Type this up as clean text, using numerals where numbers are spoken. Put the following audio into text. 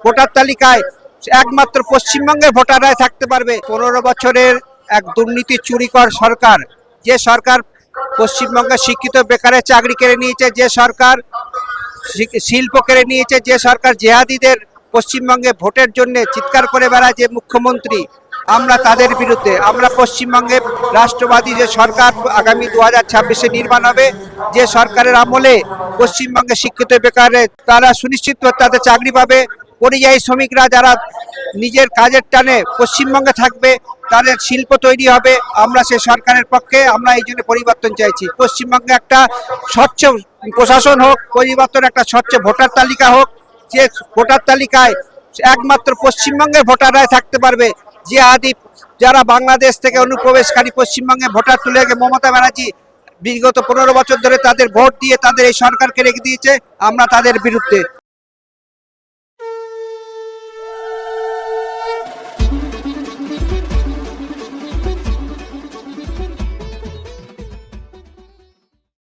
Voter তালিকায় একমাত্র পশ্চিমবঙ্গের ভোটাররাই থাকতে পারবে। 15 বছরের এক দুর্নীতি চুরিকর সরকার, যে সরকার পশ্চিমবঙ্গের শিক্ষিত বেকারের চাকরি কেড়ে নিয়েছে, যে সরকার শিল্প কেড়ে নিয়েছে, যে সরকার জেহাদিদের পশ্চিমবঙ্গে ভোটের জন্য চিৎকার করে বেড়ায় যে মুখ্যমন্ত্রী, আমরা তাদের বিরুদ্ধে। আমরা পশ্চিমবঙ্গে রাষ্ট্রবাদী যে সরকার আগামী 2026-এ নির্মাণ হবে, যে সরকারের আমলে পশ্চিমবঙ্গে শিক্ষিত বেকারের তারা সুনিশ্চিত তাদের চাকরি পাবে, পরিযায়ী শ্রমিকরা যারা নিজের কাজের টানে পশ্চিমবঙ্গে থাকবে, তাদের শিল্প তৈরি হবে। আমরা সেই সরকারের পক্ষে, আমরা এই জন্য পরিবর্তন চাইছি। পশ্চিমবঙ্গে একটা স্বচ্ছ প্রশাসন হোক, পরিবর্তন একটা স্বচ্ছ ভোটার তালিকা হোক, যে ভোটার তালিকায় একমাত্র পশ্চিমবঙ্গের ভোটাররাই থাকতে পারবে। যে আদি যারা বাংলাদেশ থেকে অনুপ্রবেশকারী পশ্চিমবঙ্গে ভোটার তুলে মমতা ব্যানার্জি বিগত 15 বছর ধরে তাদের ভোট দিয়ে তাদের এই সরকারকে রেখে দিয়েছে, আমরা তাদের বিরুদ্ধে।